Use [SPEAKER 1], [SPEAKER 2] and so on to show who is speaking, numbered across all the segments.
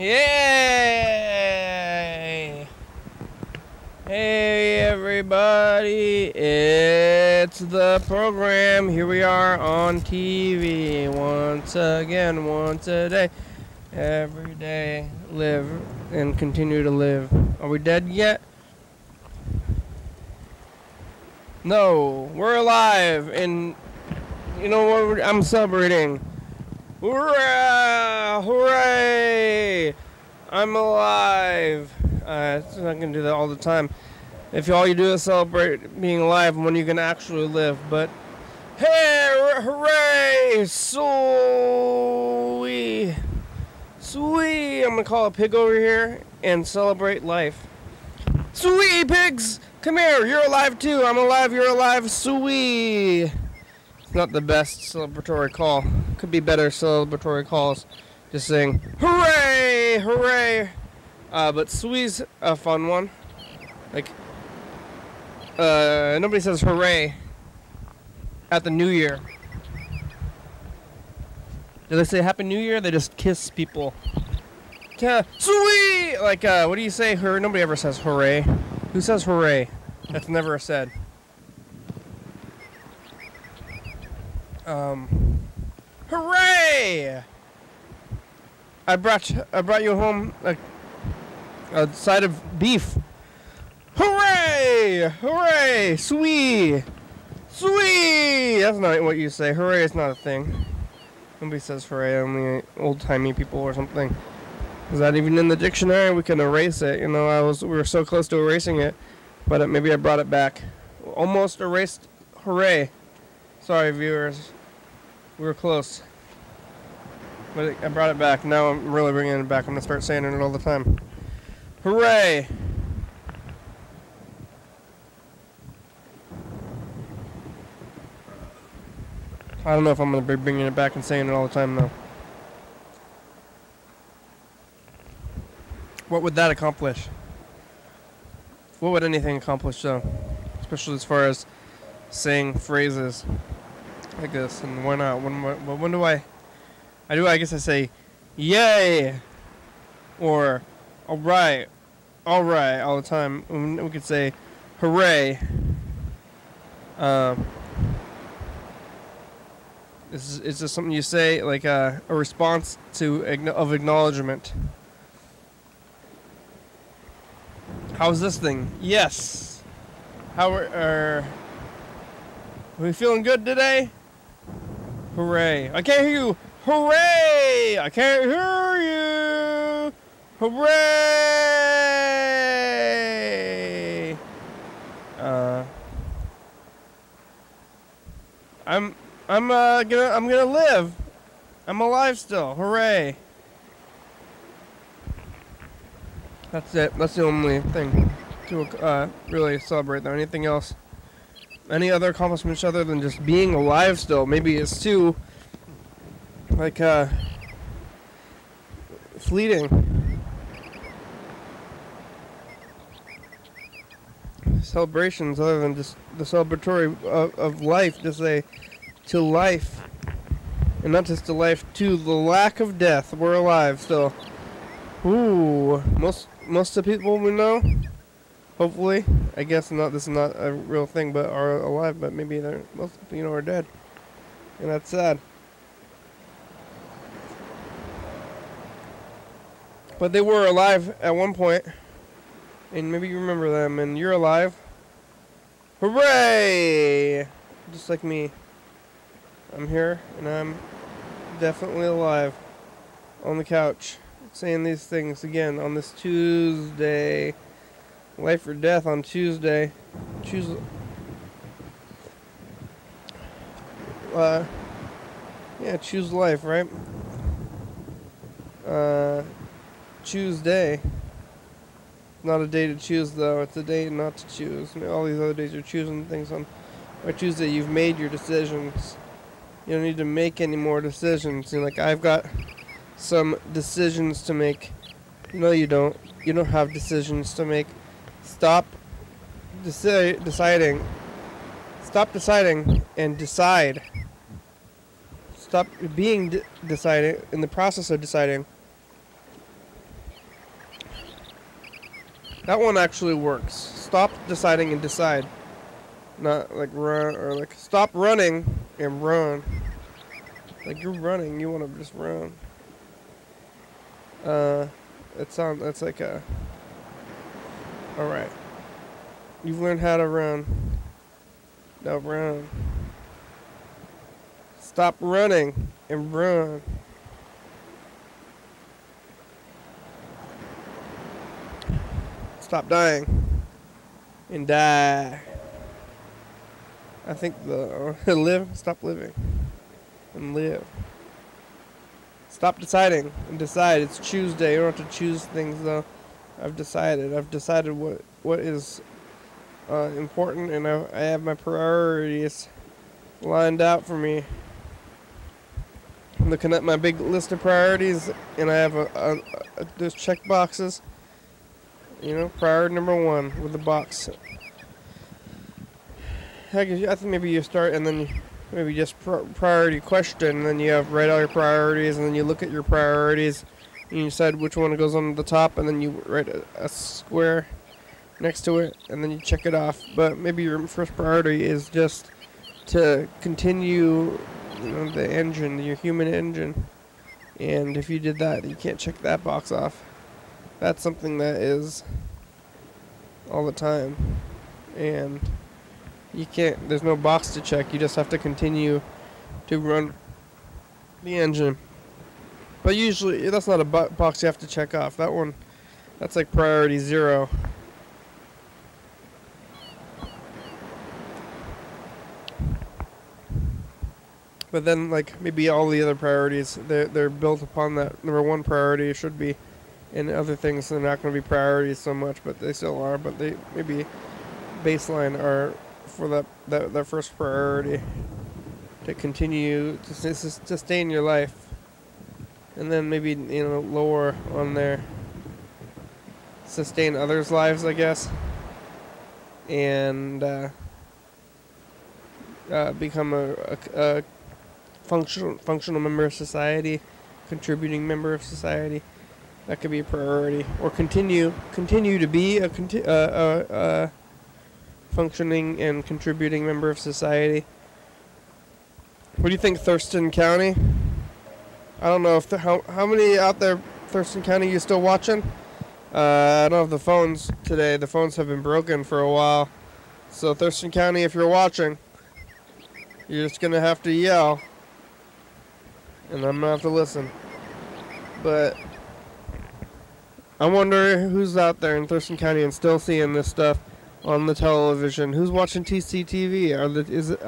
[SPEAKER 1] Yay! Hey everybody, it's the program. Here we are on TV once again, once a day. Every day, live and continue to live. Are we dead yet? No, we're alive, and you know what? I'm celebrating. Hurrah! Hooray! I'm alive. I'm not gonna do that all the time. If all you do is celebrate being alive, when you can actually live. But hey, hooray! Sweet, sweet. I'm gonna call a pig over here and celebrate life. Sweet pigs, come here. You're alive too. I'm alive. You're alive. Sweet. It's not the best celebratory call. Could be better celebratory calls. Just saying, hooray, hooray. But sweet's a fun one. Like, nobody says hooray at the New Year. Do they say Happy New Year? They just kiss people. Sweet! Like, what do you say? Nobody ever says hooray. Who says hooray? That's never said. Hooray! I brought you home a side of beef. Hooray! Hooray! Sweet! Sweet! That's not what you say. Hooray is not a thing. Nobody says hooray, only old-timey people or something. Is that even in the dictionary? We can erase it. You know, we were so close to erasing it, but maybe I brought it back. Almost erased hooray. Sorry, viewers. We were close. But I brought it back. Now I'm really bringing it back. I'm going to start saying it all the time. Hooray! I don't know if I'm going to be bringing it back and saying it all the time, though. What would that accomplish? What would anything accomplish, though? Especially as far as saying phrases like this. And why not? When do I guess I say, yay! Or, alright, all the time. We could say, hooray. It's just something you say, like a response of acknowledgement. How's this thing? Yes. How are we feeling good today? Hooray. I can't hear you. Hooray! I can't hear you. Hooray! I'm gonna live. I'm alive still. Hooray! That's it. That's the only thing to really celebrate. Though anything else, any other accomplishments other than just being alive still, maybe it's too like fleeting. Celebrations other than just the celebratory of life, just say to life, and not just to life, to the lack of death. We're alive still. Ooh, most of the people we know, hopefully, I guess not. This is not a real thing, but are alive. But maybe most people are dead, and that's sad. But they were alive at one point, and maybe you remember them, and you're alive. Hooray! Just like me. I'm here, and I'm definitely alive on the couch, saying these things again on this Tuesday. Life or death on Tuesday. Yeah, choose life, right? Tuesday. Not a day to choose, though. It's a day not to choose. I mean, all these other days you're choosing things on. By Tuesday, you've made your decisions. You don't need to make any more decisions. You know, like, I've got some decisions to make. No, you don't. You don't have decisions to make. Stop deciding. Stop deciding and decide. Stop being deciding in the process of deciding. That one actually works. Stop deciding and decide. Not like run, or like stop running and run. Like you're running, you want to just run. That's like a... Alright. You've learned how to run. Now run. Stop running and run. Stop dying and die. I think the live, stop living and live. Stop deciding and decide. It's Tuesday. You don't have to choose things though. I've decided what is important, and I have my priorities lined out for me. I'm looking at my big list of priorities, and I have those check boxes. You know, priority number 1 with the box. Heck, I think maybe you start and then maybe just priority question, and then you write all your priorities, and then you look at your priorities, and you decide which one goes on the top, and then you write a square next to it, and then you check it off. But maybe your first priority is just to continue, you know, the engine, your human engine. And if you did that, you can't check that box off. That's something that is all the time, and you can't, there's no box to check. You just have to continue to run the engine. But usually that's not a box you have to check off. That one, that's like priority 0. But then, like, maybe all the other priorities, they're built upon that number 1 priority. It should be. And other things, they're not going to be priorities so much, but they still are. But they maybe baseline are for that first priority to continue to sustain your life. And then maybe, you know, lower on there, sustain others' lives, I guess. And become a functional member of society, contributing member of society. That could be a priority. Or continue to be a functioning and contributing member of society. What do you think, Thurston County? I don't know if how many out there, Thurston County, you still watching? I don't have the phones today. The phones have been broken for a while. So Thurston County, if you're watching, you're just gonna have to yell, and I'm gonna have to listen. But I wonder who's out there in Thurston County and still seeing this stuff on the television. Who's watching TCTV?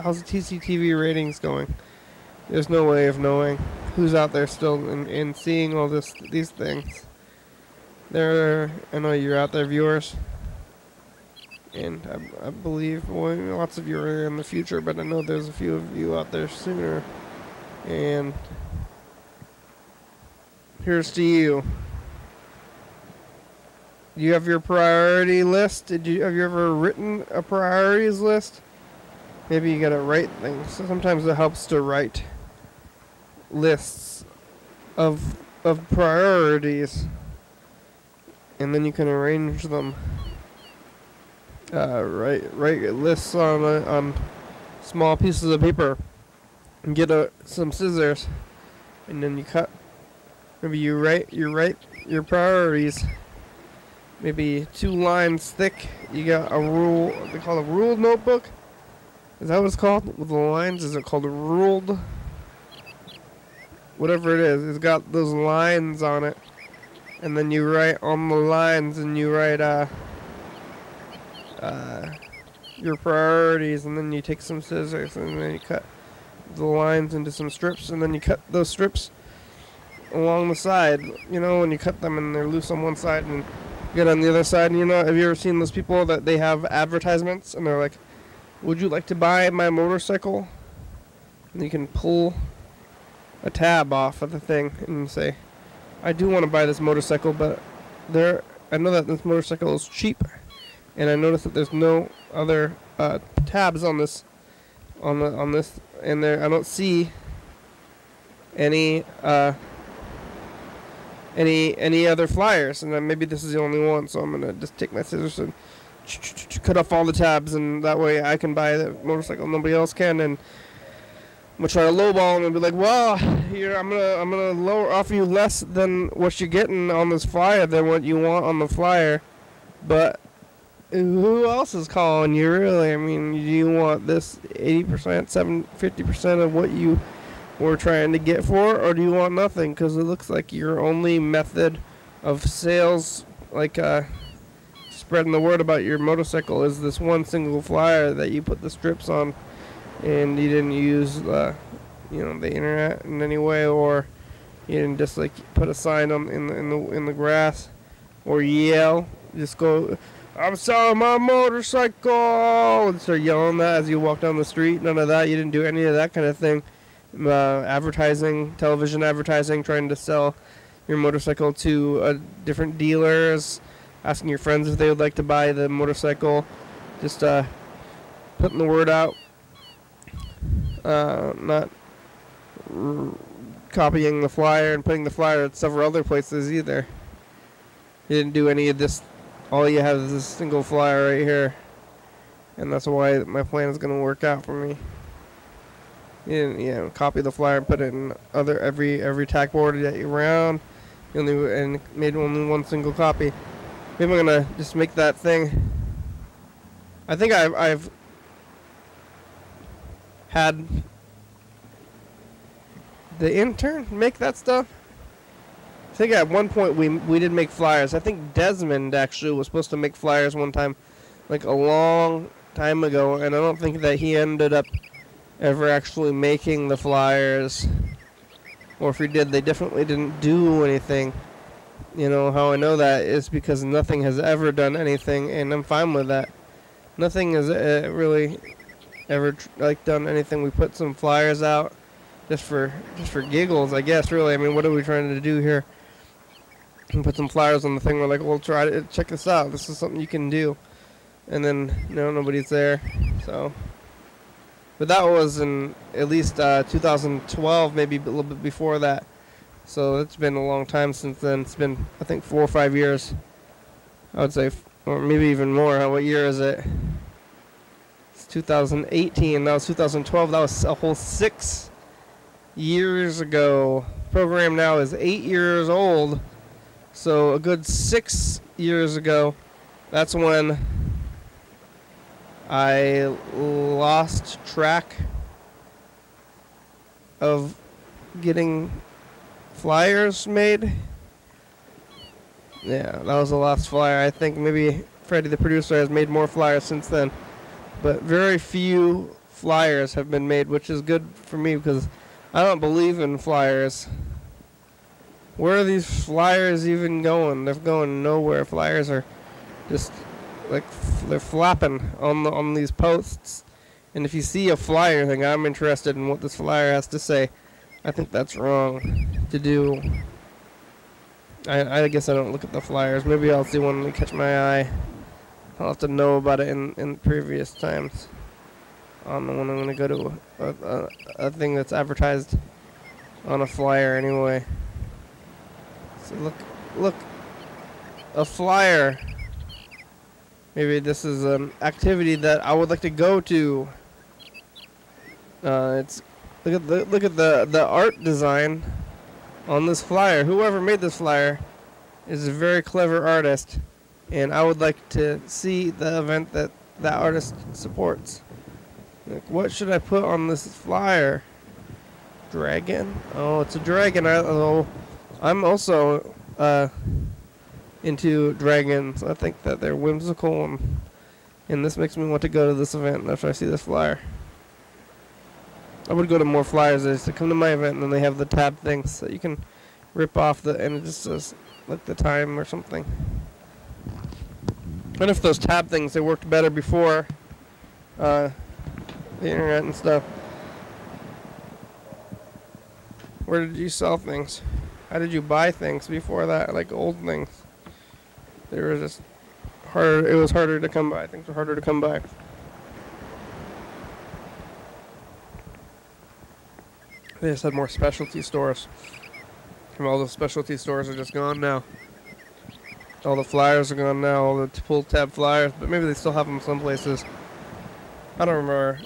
[SPEAKER 1] How's the TCTV ratings going? There's no way of knowing who's out there still and seeing all these things. I know you're out there, viewers, and I believe lots of you are in the future, but I know there's a few of you out there sooner. And here's to you. Do you have your priority list? Have you ever written a priorities list? Maybe you gotta write things. So sometimes it helps to write lists of priorities, and then you can arrange them. Write lists on small pieces of paper, and get some scissors, and then you cut. Maybe you write your priorities. Maybe 2 lines thick. You got a rule. They call it a ruled notebook. Is that what it's called? With the lines, is it called a ruled? Whatever it is, it's got those lines on it, and then you write on the lines, and you write your priorities, and then you take some scissors, and then you cut the lines into some strips, and then you cut those strips along the side. You know, when you cut them and they're loose on one side and get on the other side. And, you know, have you ever seen those people that they have advertisements and they're like, would you like to buy my motorcycle? And you can pull a tab off of the thing and say, I do want to buy this motorcycle, but I know that this motorcycle is cheap, and I noticed that there's no other tabs on this, and there I don't see any any other flyers, and then maybe this is the only one. So I'm gonna just take my scissors and cut off all the tabs, and that way I can buy the motorcycle, nobody else can. And I'm gonna try to lowball them and be like, well, here I'm gonna offer you less than what you're getting on this flyer than what you want on the flyer, but who else is calling you, really? I mean, do you want this 80%, 50% of what you were trying to get for, or do you want nothing? Because it looks like your only method of sales, like spreading the word about your motorcycle, is this one single flyer that you put the strips on, and you didn't use the internet in any way, or you didn't just like put a sign on in the grass, or yell, just go, I'm selling my motorcycle, and start yelling that as you walk down the street. None of that. You didn't do any of that kind of thing. Advertising, television advertising, trying to sell your motorcycle to different dealers, asking your friends if they would like to buy the motorcycle, just putting the word out, not copying the flyer and putting the flyer at several other places either. You didn't do any of this. All you have is this single flyer right here, and that's why my plan is going to work out for me. You didn't, copy the flyer and put it in every tack board that you round. And made only one single copy. Maybe I'm gonna just make that thing. I think I've had the intern make that stuff. I think at one point we did make flyers. I think Desmond actually was supposed to make flyers one time, like a long time ago, and I don't think that he ended up ever actually making the flyers. Or if he did, they definitely didn't do anything. You know how I know that is because nothing has ever done anything, and I'm fine with that. Nothing has really ever done anything. We put some flyers out just for giggles, I guess. Really, I mean, what are we trying to do here? And put some flyers on the thing. We're like, well, try to check this out. This is something you can do. And then nobody's there. So, but that was in at least 2012, maybe a little bit before that. So it's been a long time since then. It's been, I think, 4 or 5 years. I would say, or maybe even more. What year is it? It's 2018. That was 2012. That was a whole 6 years ago. The program now is 8 years old. So a good 6 years ago, that's when I lost track of getting flyers made. Yeah, that was the last flyer. I think maybe Freddie, the producer, has made more flyers since then. But very few flyers have been made, which is good for me because I don't believe in flyers. Where are these flyers even going? They're going nowhere. Flyers are just like they're flapping on these posts. And if you see a flyer, think I'm interested in what this flyer has to say. I think that's wrong to do. I guess I don't look at the flyers. Maybe I'll see one and catch my eye. I'll have to know about it in previous times. I don't know when I'm going to go to a thing that's advertised on a flyer anyway. So look, a flyer. Maybe this is an activity that I would like to go to. It's look at the art design on this flyer. Whoever made this flyer is a very clever artist, and I would like to see the event that artist supports. Like, what should I put on this flyer? Dragon? Oh, it's a dragon. I'm also into dragons. I think that they're whimsical, and this makes me want to go to this event after I see this flyer. I would go to more flyers to come to my event, and then they have the tab things that you can rip off and it just says like the time or something. What if those tab things, they worked better before the internet and stuff? Where did you sell things? How did you buy things before that? Like old things. They were just harder. It was harder to come by. Things were harder to come by. They just had more specialty stores. All the specialty stores are just gone now. All the flyers are gone now, all the pull tab flyers, but maybe they still have them some places. I don't remember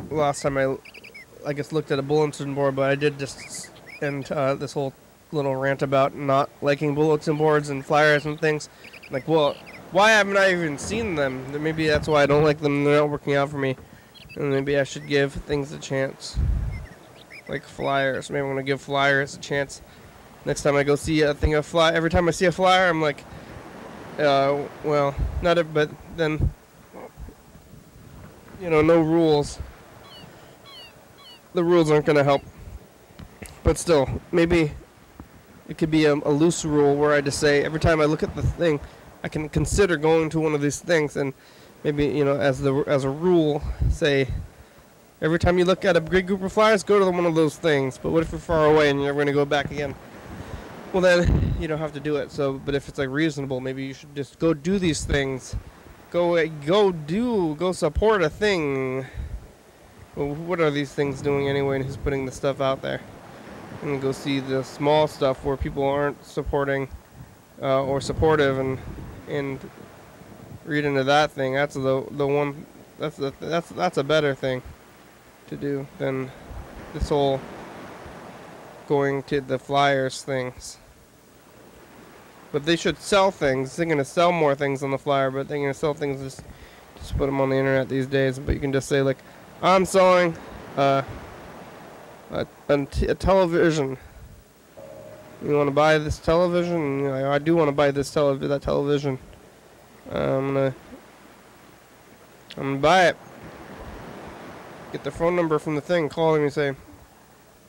[SPEAKER 1] last time I guess looked at a bulletin board, but I did just end this whole little rant about not liking bulletin boards and flyers and things. Like, well, why haven't I even seen them? Maybe that's why I don't like them. They're not working out for me. And maybe I should give things a chance. Like flyers. Maybe I want to give flyers a chance. Next time I go see a thing of fly, every time I see a flyer, I'm like, well, not it, but then, you know, no rules. The rules aren't going to help. But still, maybe it could be a loose rule where I just say every time I look at the thing, I can consider going to one of these things, and maybe, you know, as a rule, say every time you look at a big group of flyers, go to one of those things. But what if you're far away and you're never going to go back again? Well, then you don't have to do it. So, but if it's like reasonable, maybe you should just go do these things. Go support a thing. Well, what are these things doing anyway? And who's putting the stuff out there? And go see the small stuff where people aren't supporting or supportive, and read into that thing. That's the one. That's a better thing to do than this whole going to the flyers things. But they should sell things. They're gonna sell more things on the flyer, but they're gonna sell things just put them on the internet these days. But you can just say like, I'm selling a television. You want to buy this television? And you're like, I do want to buy that television. I'm gonna buy it. Get the phone number from the thing. Call him and say,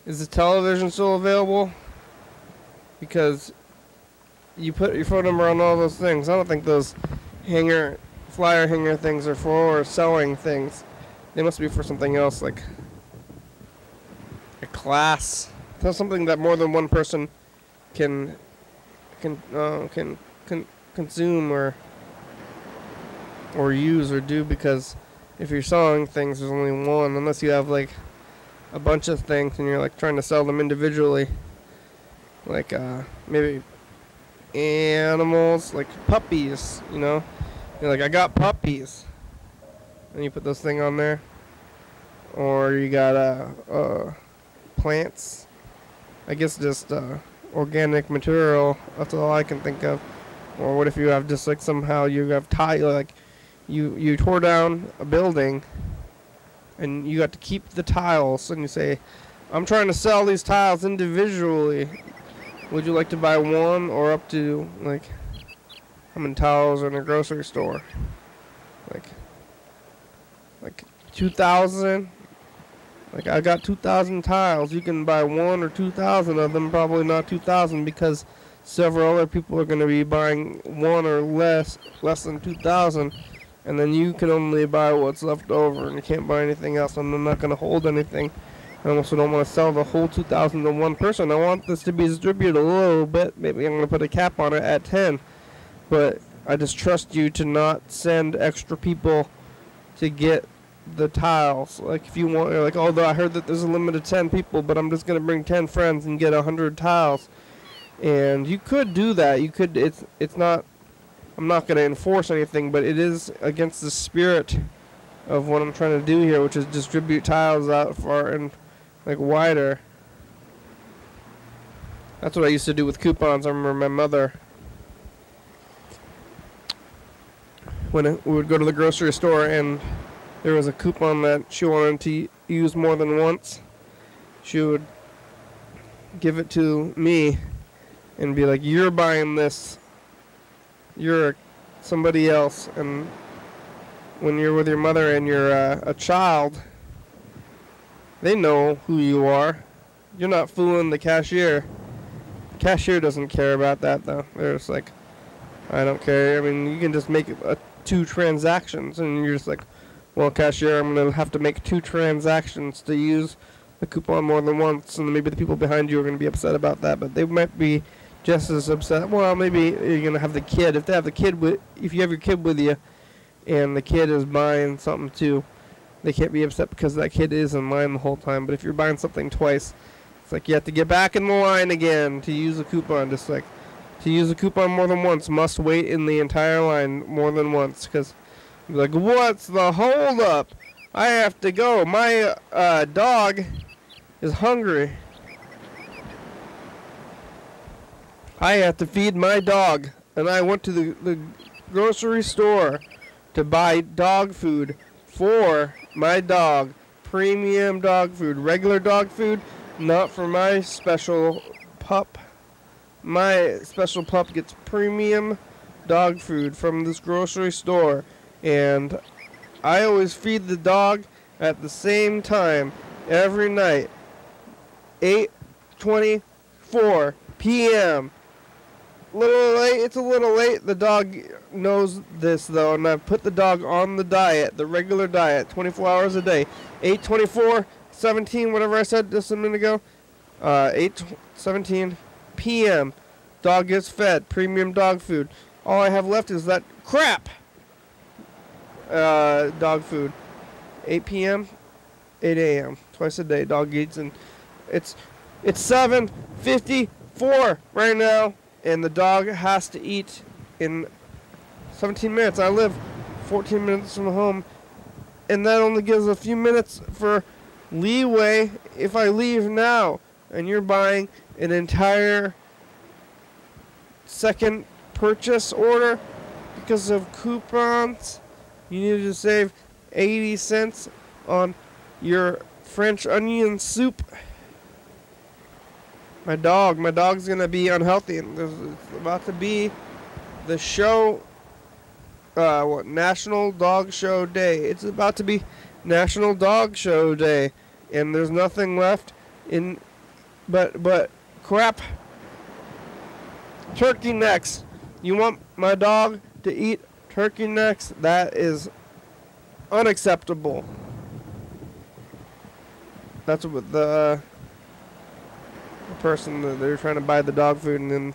[SPEAKER 1] is the television still available? Because you put your phone number on all those things. I don't think those flyer hanger things are for selling things. They must be for something else, like a class. That's something that more than one person can consume or use or do, because if you're selling things, there's only one, unless you have like a bunch of things and you're like trying to sell them individually, like maybe animals, like puppies, you know, you're like, I got puppies, and you put this thing on there. Or you got plants, I guess just organic material. That's all I can think of. Or what if you have just like somehow you have like you tore down a building and you got to keep the tiles, and you say, I'm trying to sell these tiles individually. Would you like to buy one, or up to like how many tiles are in a grocery store? Like 2,000. Like, I got 2,000 tiles. You can buy 1 or 2,000 of them. Probably not 2,000, because several other people are going to be buying 1 or less than 2,000. And then you can only buy what's left over, and you can't buy anything else. And I'm not going to hold anything. I also don't want to sell the whole 2,000 to one person. I want this to be distributed a little bit. Maybe I'm going to put a cap on it at 10. But I just trust you to not send extra people to get the tiles. Like, if you want, like, although I heard that there's a limit of 10 people, but I'm just going to bring 10 friends and get 100 tiles. And you could do that. You could, it's not, I'm not going to enforce anything, but it is against the spirit of what I'm trying to do here, which is distribute tiles out far and like wider. That's what I used to do with coupons. I remember my mother, when we would go to the grocery store and there was a coupon that she wanted to use more than once, she would give it to me and be like, you're buying this, you're somebody else. And when you're with your mother and you're a child, they know who you are. You're not fooling the cashier. The cashier doesn't care about that, though. They're just like, I don't care. I mean, you can just make 2 transactions, and you're just like, well, cashier, I'm going to have to make 2 transactions to use the coupon more than once, and maybe the people behind you are going to be upset about that, but they might be just as upset. Well, maybe you're going to have the kid. If you have your kid with you, and the kid is buying something too, they can't be upset because that kid is in line the whole time. But if you're buying something twice, It's like you have to get back in the line again to use a coupon. Just like to use a coupon more than once, must wait in the entire line more than once. Because you're like, what's the hold up? I have to go. My dog is hungry. I have to feed my dog. And I went to the grocery store to buy dog food for my dog. Premium dog food. Regular dog food, not for my special pup. My special pup gets premium dog food from this grocery store. And I always feed the dog at the same time every night. 8:24 p.m. Little late. It's a little late. The dog knows this though, and I've put the dog on the diet, the regular diet, 24 hours a day. 8:24, 17, whatever I said just a minute ago. 8:17 p.m. Dog gets fed premium dog food. All I have left is that crap. Dog food. 8 p.m., 8 a.m. Twice a day. Dog eats, and it's 7:54 right now. And the dog has to eat in 17 minutes. I live 14 minutes from home, and that only gives a few minutes for leeway if I leave now. And you're buying an entire second purchase order because of coupons. You need to save 80 cents on your French onion soup. My dog's gonna be unhealthy, and it's about to be the show, National Dog Show Day. It's about to be National Dog Show Day, and there's nothing left in, but crap. Turkey necks. You want my dog to eat turkey necks? That is unacceptable. That's what the person that they're trying to buy the dog food, and then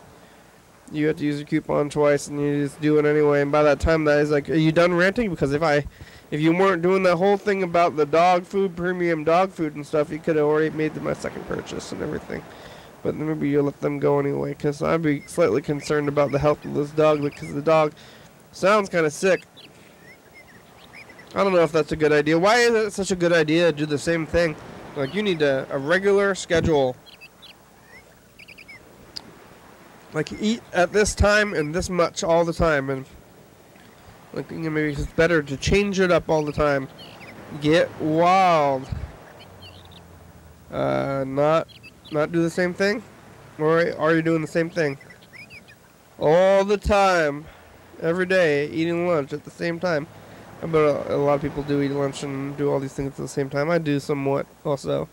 [SPEAKER 1] you have to use your coupon twice, and you just do it anyway. And by that time, that is like, are you done ranting? Because if you weren't doing that whole thing about the dog food, premium dog food and stuff, you could have already made my second purchase and everything. But maybe you'll let them go anyway, because I'd be slightly concerned about the health of this dog, because the dog sounds kind of sick. I don't know if that's a good idea. Why is it such a good idea to do the same thing? Like, you need a regular schedule. Like, eat at this time and this much all the time, and like, maybe it's better to change it up all the time. Get wild. Not do the same thing, or are you doing the same thing all the time, every day, eating lunch at the same time? But a lot of people do eat lunch and do all these things at the same time. I do somewhat also.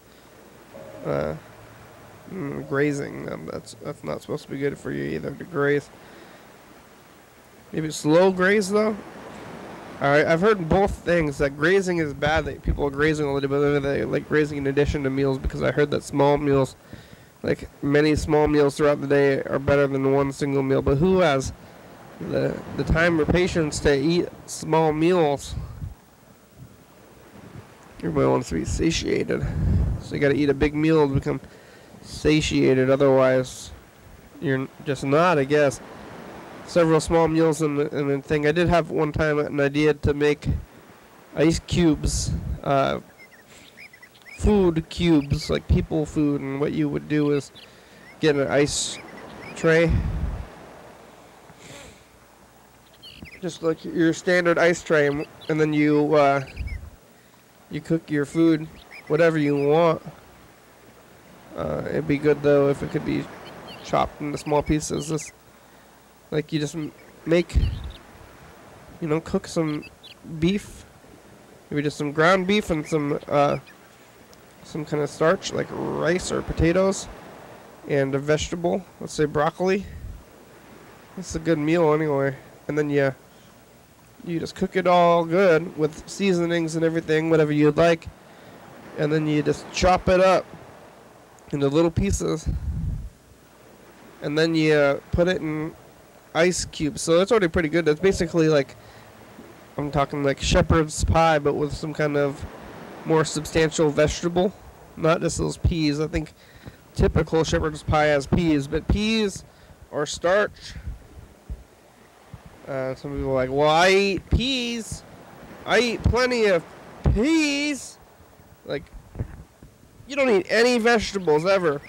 [SPEAKER 1] Grazing, that's not supposed to be good for you either, to graze. Maybe slow graze though. Alright, I've heard both things, that grazing is bad, that people are grazing all the day, but they like grazing in addition to meals, because I heard that small meals, like many small meals throughout the day, are better than one single meal. But who has the time or patience to eat small meals? Everybody wants to be satiated, so you gotta eat a big meal to become satiated, otherwise you're just not, I guess. Several small meals in the thing. I did have one time an idea to make ice cubes, food cubes, like people food, and what you would do is get an ice tray, just like your standard ice tray, and then you cook your food, whatever you want. It'd be good though if it could be chopped into small pieces. Like you just make, cook some beef, maybe just some ground beef and some kind of starch like rice or potatoes, and a vegetable, let's say broccoli. It's a good meal anyway. And then you just cook it all good with seasonings and everything, whatever you'd like, and then you just chop it up into little pieces, and then you put it in ice cubes. So that's already pretty good. That's basically like, I'm talking like shepherd's pie, but with some kind of more substantial vegetable, not just those peas. I think typical shepherd's pie has peas, but peas are starch. Some people are like, well, I eat peas. I eat plenty of peas. Like, you don't eat any vegetables ever.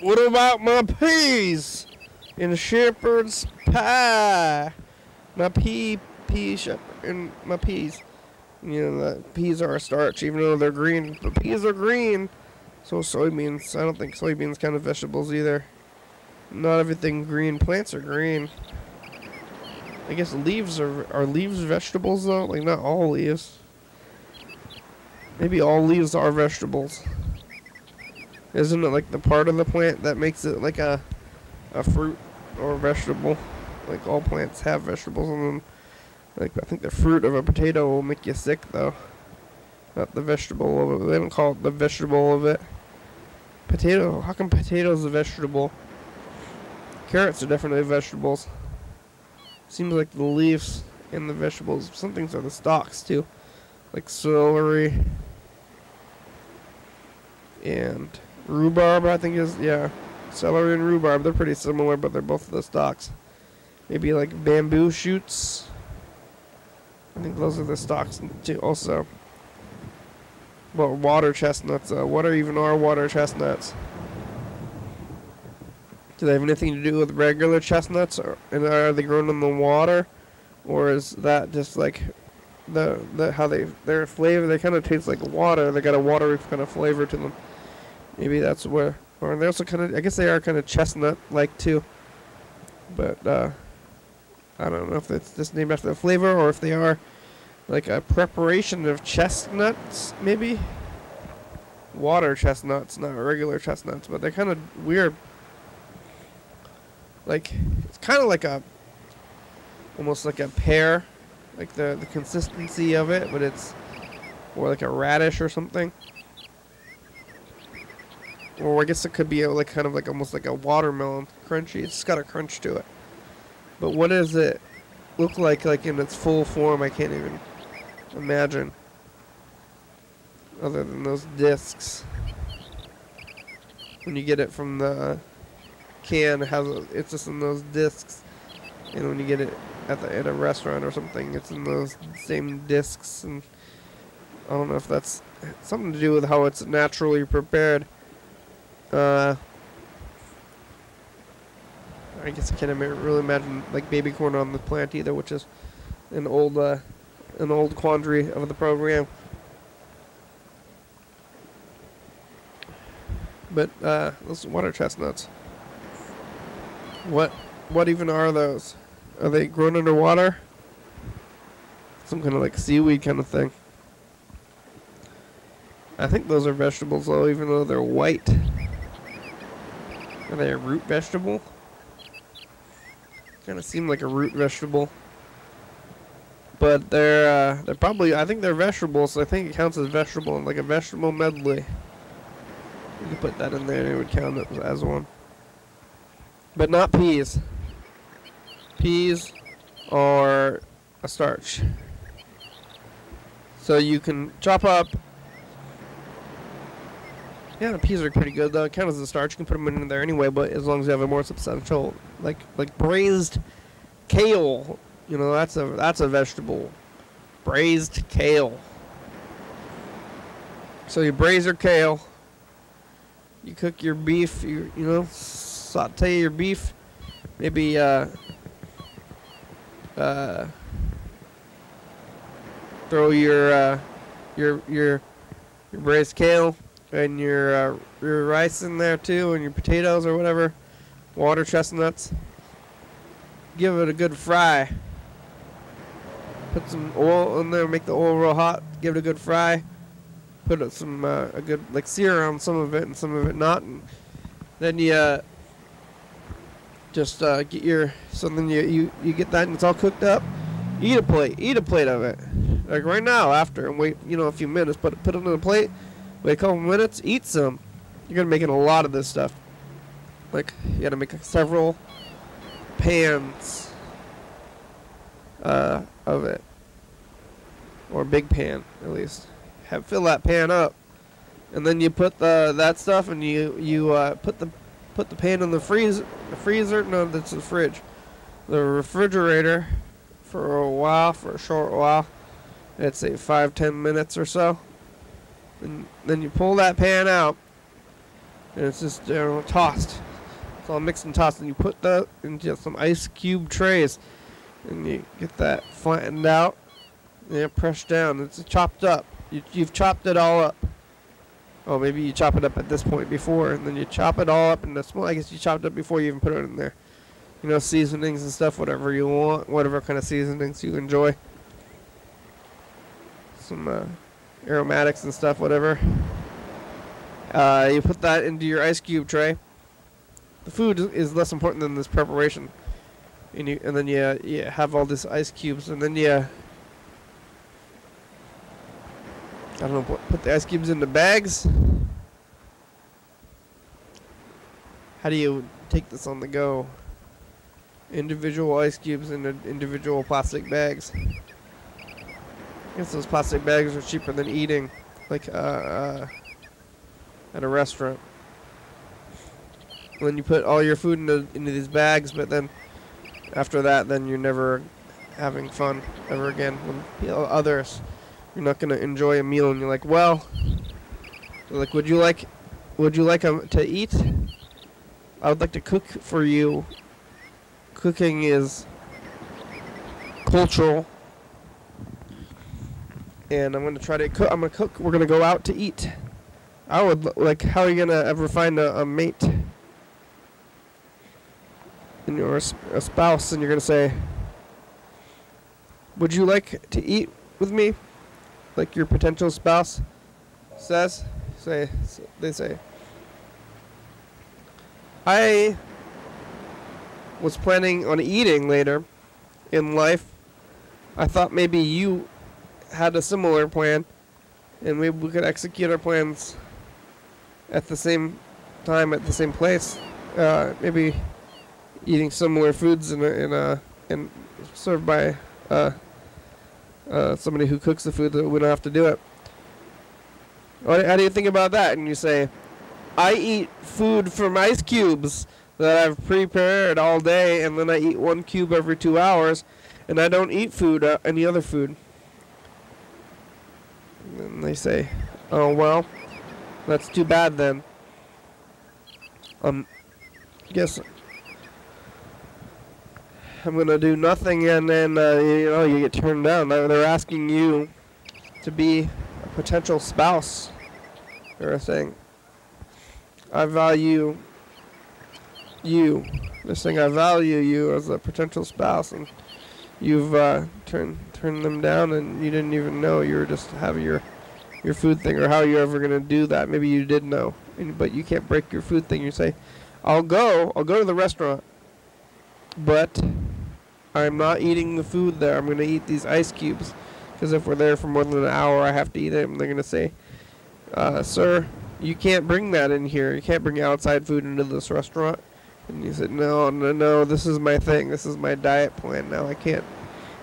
[SPEAKER 1] What about my peas in shepherd's pie? My shepherd, and my peas. You know, the peas are a starch, even though they're green. But peas are green. So soybeans. I don't think soybeans count as vegetables either. Not everything green. Plants are green. I guess leaves are leaves vegetables though? Like not all leaves. Maybe all leaves are vegetables. Isn't it like the part of the plant that makes it like a fruit or vegetable? Like all plants have vegetables in them. Like I think the fruit of a potato will make you sick though. Not the vegetable of it. They don't call it the vegetable of it. Potato. How come potatoes a vegetable? Carrots are definitely vegetables. Seems like the leaves and the vegetables. Some things are the stalks too. Like celery and rhubarb, I think is, yeah. Celery and rhubarb, they're pretty similar, but they're both the stalks. Maybe like bamboo shoots. I think those are the stalks too also. Well, water chestnuts. What are even our water chestnuts? Do they have anything to do with regular chestnuts, and are they grown in the water, or is that just like the how their flavor? They kind of taste like water. They got a watery kind of flavor to them. Maybe that's where, or they also kind of. I guess they are kind of chestnut-like too. But I don't know if it's just named after the flavor or if they are like a preparation of chestnuts, maybe. Water chestnuts, not regular chestnuts, but they're kind of weird. Like, it's kind of like almost like a pear, like the consistency of it, but it's more like a radish or something. Or I guess it could be like kind of like almost like a watermelon, crunchy. It's just got a crunch to it. But what does it look like in its full form? I can't even imagine. Other than those discs. When you get it from the can, it's just in those discs. And when you get it at a restaurant or something, it's in those same discs. And I don't know if that's something to do with how it's naturally prepared. I guess I can't really imagine like baby corn on the plant either, which is an old quandary of the program. But those water chestnuts. What even are those? Are they grown underwater? Some kind of like seaweed kind of thing. I think those are vegetables though, even though they're white. Are they a root vegetable? Kind of seem like a root vegetable. But they're probably, I think they're vegetables, so I think it counts as vegetable, like a vegetable medley. You could put that in there and it would count it as one. But not peas. Peas are a starch. So you can chop up. Yeah, the peas are pretty good though. Count as a starch. You can put them in there anyway, but as long as you have a more substantial, like braised kale. You know, that's a vegetable. Braised kale. So you braise your kale. You cook your beef. You know, saute your beef. Maybe throw your braised kale and your rice in there too, and your potatoes or whatever. Water chestnuts. Give it a good fry. Put some oil in there, make the oil real hot. Give it a good fry. Put some a good like sear on some of it and some of it not. And then you just get your then you get that and it's all cooked up. Eat a plate of it. Like right now after and wait a few minutes. Put it on the plate. Wait a couple minutes. Eat some. You're gonna be making a lot of this stuff. Like you gotta make like several pans of it, or a big pan at least. Fill that pan up and then you put that stuff, and you put the pan in the freezer. No, that's the fridge. The refrigerator for a short while. Let's say 5-10 minutes or so. And then you pull that pan out, and it's just tossed. It's all mixed and tossed, and you put that into some ice cube trays, and you get that flattened out, and pressed down. It's chopped up. You've chopped it all up. Oh, maybe you chop it up at this point before, and then you chop it all up into small. I guess you chopped it up before you even put it in there. Seasonings and stuff, whatever you want, whatever kind of seasonings you enjoy. Some aromatics and stuff, whatever. You put that into your ice cube tray. The food is less important than this preparation. And then you have all this ice cubes, and then you, I don't know, put the ice cubes into bags. How do you take this on the go? Individual ice cubes in individual plastic bags. I guess those plastic bags are cheaper than eating, like at a restaurant. And then you put all your food into these bags, but then after that, then you're never having fun ever again. When others, you're not gonna enjoy a meal, and you're like, well, would you like to eat? I would like to cook for you. Cooking is cultural, and I'm gonna try to cook. I'm gonna cook. We're gonna go out to eat. I would like. How are you gonna ever find a mate? And you're a spouse, and you're gonna say, "Would you like to eat with me?" Like your potential spouse says. They say, "I was planning on eating later in life. I thought maybe you had a similar plan, and maybe we could execute our plans at the same time, at the same place. Maybe eating similar foods and served by somebody who cooks the food, that we don't have to do it. How do you think about that?" And you say, "I eat food from ice cubes that I've prepared all day, and then I eat 1 cube every 2 hours, and I don't eat any other food." And they say, "Oh, well, that's too bad then. Guess I'm gonna do nothing," and then you get turned down. They're asking you to be a potential spouse. They're saying, "I value you." They're saying, "I value you as a potential spouse," and you've turned them down, and you didn't even know. You were just having your food thing, or how you're ever gonna do that. Maybe you did know, but you can't break your food thing. You say, I'll go to the restaurant, but I'm not eating the food there. I'm gonna eat these ice cubes, because if we're there for more than an hour, I have to eat it." And they're gonna say, "Sir, you can't bring that in here. You can't bring outside food into this restaurant." And you said, no, this is my thing. This is my diet plan now. I can't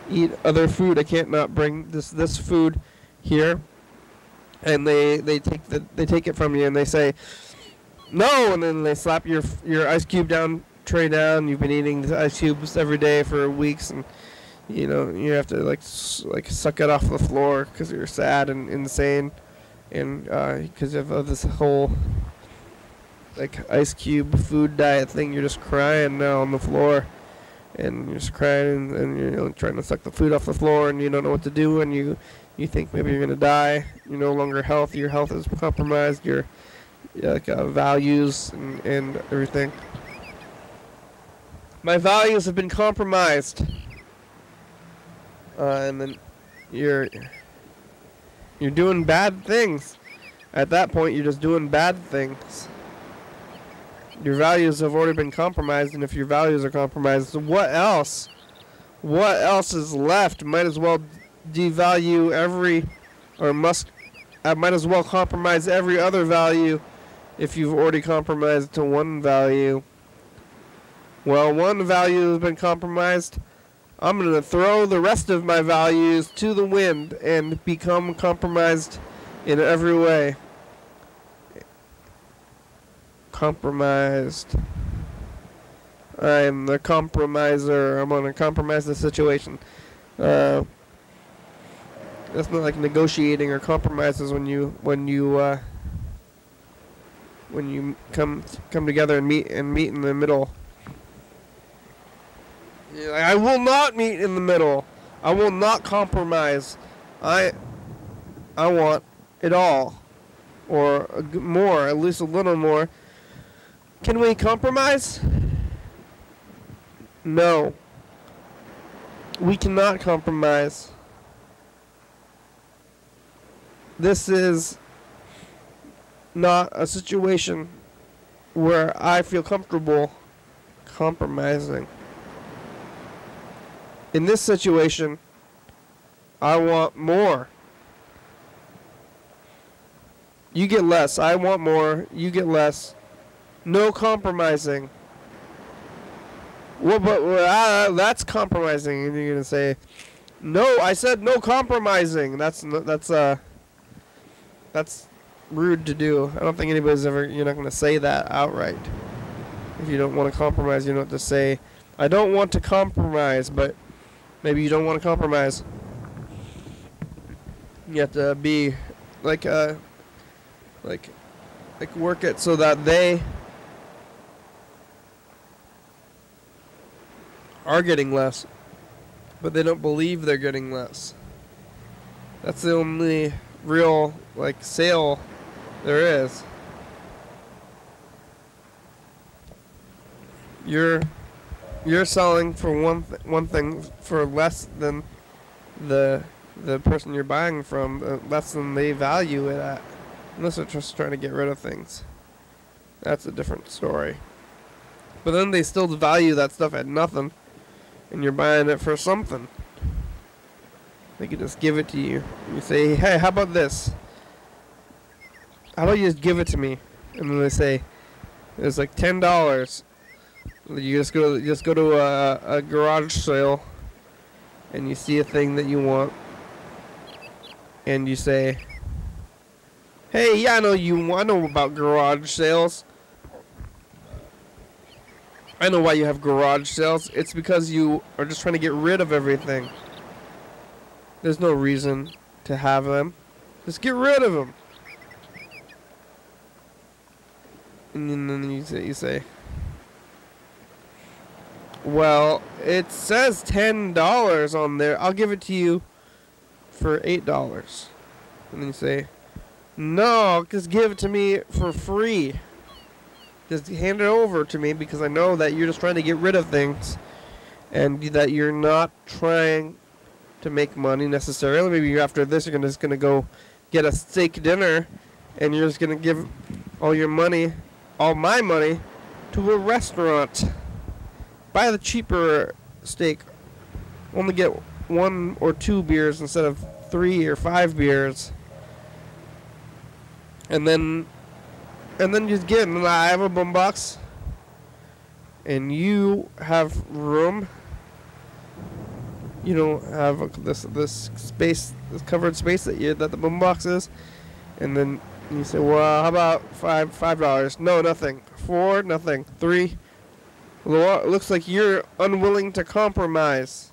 [SPEAKER 1] eat other food. I can't not bring this food here. And they take it from you, and they say, "No," and then they slap your ice cube tray down. You've been eating the ice cubes every day for weeks, and you have to like suck it off the floor because you're sad and insane, and because of this whole like ice cube food diet thing. You're just crying now on the floor, and you're just crying, and you're trying to suck the food off the floor, and you don't know what to do, and you think maybe you're gonna die. You're no longer healthy. Your health is compromised. Your values and everything. My values have been compromised, and then you're doing bad things. At that point, you're just doing bad things. Your values have already been compromised, and if your values are compromised, what else? What else is left? Might as well devalue might as well compromise every other value if you've already compromised to one value. Well, one value has been compromised. I'm going to throw the rest of my values to the wind and become compromised in every way. compromised. I'm the compromiser. I'm gonna compromise the situation. That's not like negotiating or compromises when you come together and meet in the middle. I will not meet in the middle. I will not compromise. I want it all, or more, at least a little more. Can we compromise? No. We cannot compromise. This is not a situation where I feel comfortable compromising. In this situation, I want more. You get less. I want more. You get less. No compromising. Well, but that's compromising. And you're gonna say, no. I said no compromising. That's rude to do. I don't think anybody's ever. You're not gonna say that outright. If you don't want to compromise, you don't have to say, I don't want to compromise, but maybe you don't want to compromise. You have to be like work it so that they are getting less, but they don't believe they're getting less. That's the only real sale there is. You're selling for one thing for less than the person you're buying from, less than they value it at. Unless they're just trying to get rid of things. That's a different story. But then they still value that stuff at nothing, and you're buying it for something. They can just give it to you. You say, hey, how about this? How about you just give it to me? And then they say, it's like $10. You just go to a garage sale, and you see a thing that you want, and you say, hey, yeah, I know about garage sales. I know why you have garage sales. It's because you are just trying to get rid of everything. There's no reason to have them. Just get rid of them. And then you say, well, it says $10 on there. I'll give it to you for $8. And then you say, no, just give it to me for free. Just hand it over to me because I know that you're just trying to get rid of things and that you're not trying to make money necessarily. Maybe after this you're just going to go get a steak dinner and you're just going to give all your money, all my money, to a restaurant. Buy the cheaper steak. Only get 1 or 2 beers instead of 3 or 5 beers. And then just get, and I have a boombox, and you have room. You don't have this space, this covered space that the boombox is, and then you say, well, how about $5? No, nothing. 4, nothing. 3. Well, it looks like you're unwilling to compromise,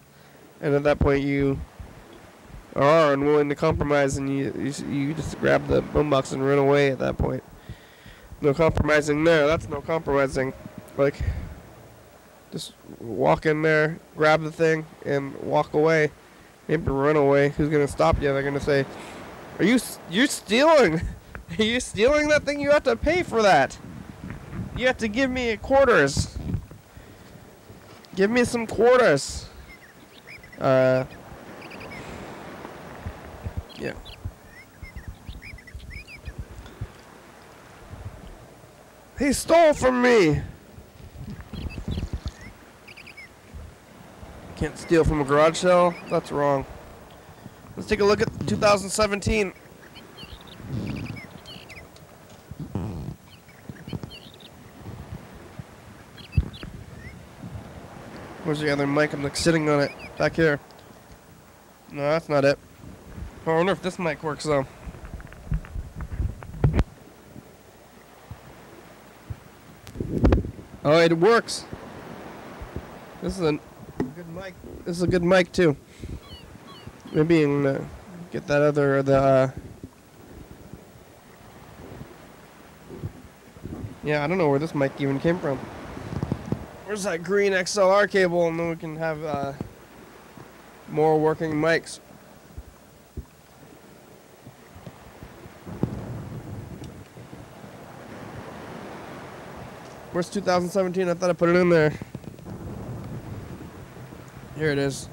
[SPEAKER 1] and at that point you are unwilling to compromise, and you just grab the boombox and run away at that point. No compromising there. That's no compromising. Just walk in there, grab the thing, and walk away. Maybe run away. Who's gonna stop you? They're gonna say, you're stealing? Are you stealing that thing? You have to pay for that. You have to give me quarters. Give me some quarters. Yeah. He stole from me. Can't steal from a garage sale? That's wrong. Let's take a look at 2017. Where's the other mic? I'm sitting on it back here. No, that's not it. I wonder if this mic works though. Oh, it works. This is a good mic. This is a good mic too. Maybe you can get that other yeah, I don't know where this mic even came from. Where's that green XLR cable, and then we can have more working mics. Where's 2017? I thought I put it in there. Here it is.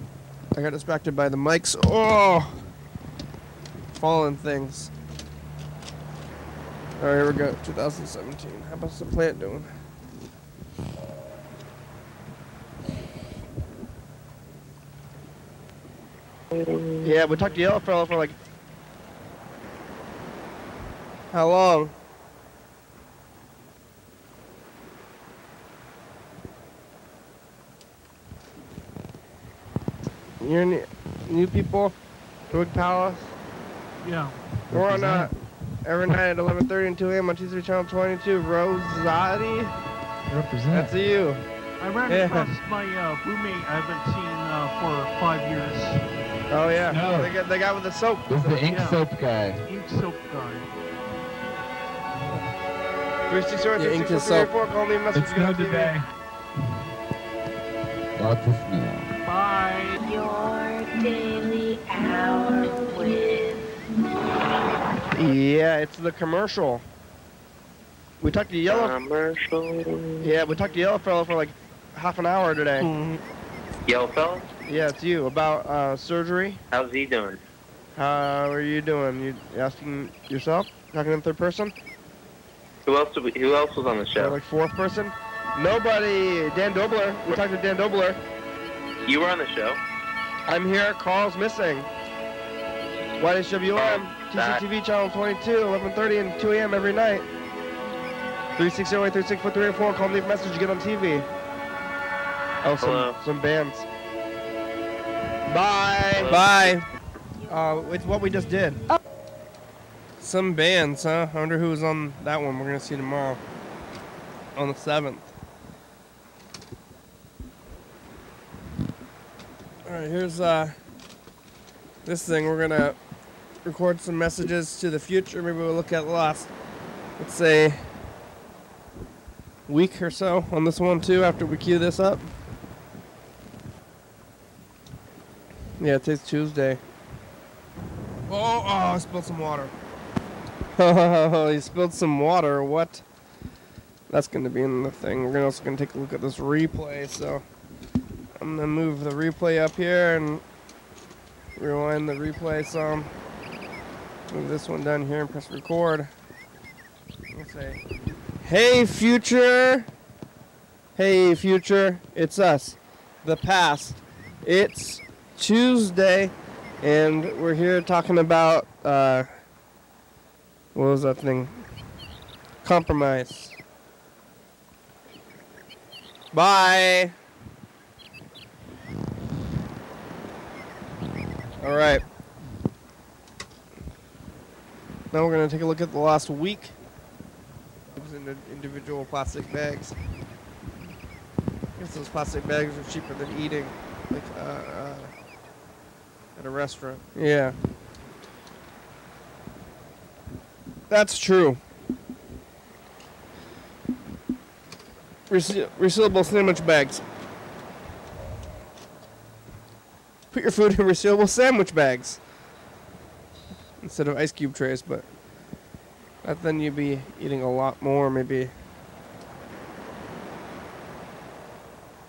[SPEAKER 1] I got distracted by the mics. Oh! Falling things. Alright, here we go. 2017. How about the plant doing? Yeah, we talked to Yellow Fellow for like... How long? You're new people, Twig Palace.
[SPEAKER 2] Yeah.
[SPEAKER 1] We're on every night at 11:30 and 2 a.m. on TCTV channel 22. Rosati.
[SPEAKER 3] Represent.
[SPEAKER 1] That's you.
[SPEAKER 2] I ran across my roommate I haven't seen for 5 years.
[SPEAKER 1] Oh yeah.
[SPEAKER 3] No.
[SPEAKER 1] The guy with the soap.
[SPEAKER 3] This is the ink soap guy.
[SPEAKER 2] Ink soap guy.
[SPEAKER 1] 360-364-334. Call me a message.
[SPEAKER 3] It's snowed today. Lots of snow.
[SPEAKER 2] Bye.
[SPEAKER 4] Your daily hour with
[SPEAKER 1] Yeah, it's the commercial. We talked to Yellow.
[SPEAKER 4] commercial.
[SPEAKER 1] Yeah, we talked to Yellow Fellow for like half an hour today.
[SPEAKER 4] Yellow fella?
[SPEAKER 1] Yeah, it's you about surgery.
[SPEAKER 4] How's he doing?
[SPEAKER 1] How are you doing? You asking yourself? Talking in third person?
[SPEAKER 4] Who else was on the
[SPEAKER 1] Or
[SPEAKER 4] show?
[SPEAKER 1] like fourth person? Nobody. Dan Dobler. We talked to Dan Dobler.
[SPEAKER 4] You were on the show?
[SPEAKER 1] I'm here. Carl's missing. YDHWM, TCTV channel 22, 11:30 and 2 a.m. every night. 360-364-384. Call, leave a message, you get on TV. Oh,
[SPEAKER 4] Hello.
[SPEAKER 1] some bands. Bye.
[SPEAKER 4] Hello.
[SPEAKER 1] Bye. It's what we just did. Some bands, huh? I wonder who was on that one. We're gonna see tomorrow. On the 7th. Alright, here's this thing. We're gonna record some messages to the future. Maybe we'll look at the last, let's say, week or so on this one too after we queue this up. Yeah, today's Tuesday. Oh, I spilled some water. Oh, he spilled some water. What? That's going to be in the thing. We're also going to take a look at this replay. So I'm going to move the replay up here and rewind the replay some. Move this one down here and press record. We'll say, hey, future. Hey, future. It's us. The past. It's Tuesday. And we're here talking about, what was that thing? Compromise. Bye. All right. Now we're going to take a look at the last week. It was in the individual plastic bags. I guess those plastic bags are cheaper than eating, like at a restaurant. Yeah. That's true. Resealable sandwich bags. Put your food in resealable sandwich bags instead of ice cube trays, but then you'd be eating a lot more, maybe.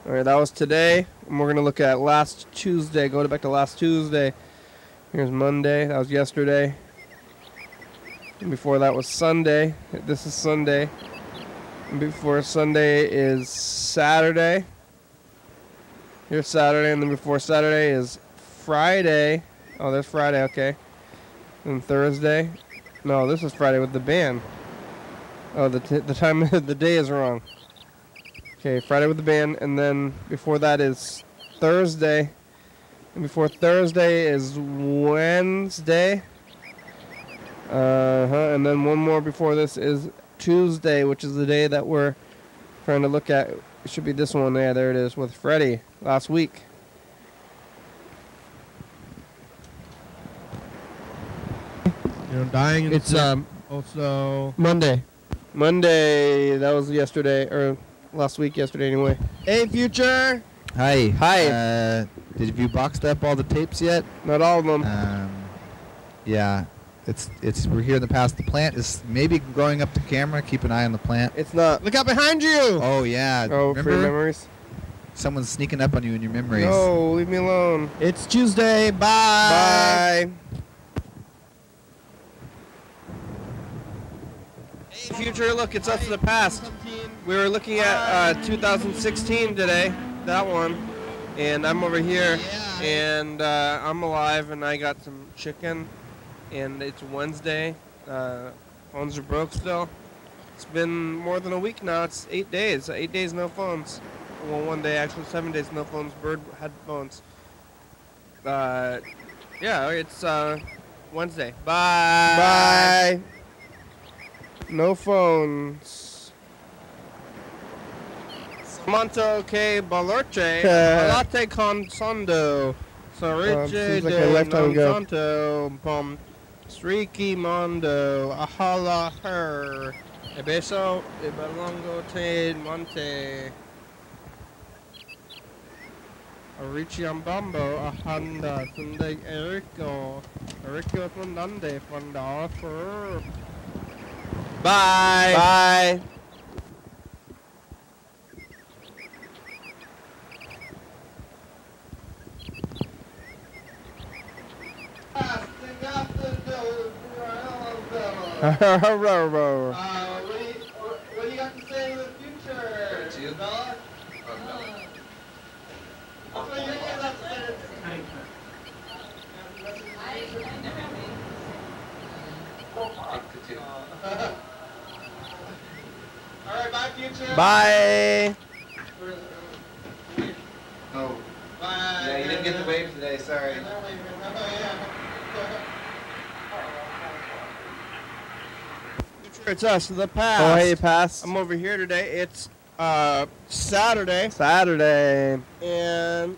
[SPEAKER 1] Alright, that was today, and we're going to look at last Tuesday. Go back to last Tuesday. Here's Monday. That was yesterday. And before that was Sunday. This is Sunday. And before Sunday is Saturday. Here's Saturday, and then before Saturday is Friday. Oh, there's Friday, okay. And Thursday. No, this is Friday with the band. Oh, the time of the day is wrong. Okay, Friday with the band, and then before that is Thursday. And before Thursday is Wednesday. And then one more before this is Tuesday, which is the day that we're Trying to look at, it should be this one there. There it is with Freddie last week.
[SPEAKER 5] You know, dying.
[SPEAKER 1] It's
[SPEAKER 5] also
[SPEAKER 1] Monday. Monday. That was yesterday or last week. Yesterday anyway. Hey, Future.
[SPEAKER 3] Hi.
[SPEAKER 1] Hi.
[SPEAKER 3] Did you boxed up all the tapes yet?
[SPEAKER 1] Not all of them.
[SPEAKER 3] Yeah. It's we're here in the past. The plant is maybe growing up to camera. Keep an eye on the plant.
[SPEAKER 1] It's not.
[SPEAKER 5] look out behind you.
[SPEAKER 3] Oh yeah.
[SPEAKER 1] Oh,
[SPEAKER 3] Remember?
[SPEAKER 1] free memories.
[SPEAKER 3] Someone's sneaking up on you in your memories.
[SPEAKER 1] No, leave me alone.
[SPEAKER 5] It's Tuesday.
[SPEAKER 1] Bye.
[SPEAKER 5] Bye.
[SPEAKER 1] Hey, Future, look, it's us to the past. We were looking at 2016 today, that one, and I'm over here, and I'm alive, and I got some chicken, and it's Wednesday. Phones are broke still. It's been more than a week now. It's 8 days. 8 days, no phones. Well, one day, actually 7 days, no phones. Bird had phones. Yeah, it's Wednesday. Bye. Bye. No phones. Monto che balorce, latte con sondo, sorice seems like a
[SPEAKER 5] de
[SPEAKER 1] lifetime ago.
[SPEAKER 5] non santo, pom, streaky mondo, ahala her, e beso, e balongo te monte, Ariciambambo, ahanda, sunday erico, erico fundande, funda, for.
[SPEAKER 1] Bye. Bye.
[SPEAKER 5] What do you got to say in the future, Bella? All right, bye, future.
[SPEAKER 1] Bye.
[SPEAKER 3] Oh.
[SPEAKER 5] Bye.
[SPEAKER 3] Yeah, you didn't get the wave today. Sorry.
[SPEAKER 1] It's us, the past.
[SPEAKER 5] Oh, hey, past.
[SPEAKER 1] I'm over here today. It's Saturday.
[SPEAKER 5] Saturday.
[SPEAKER 1] And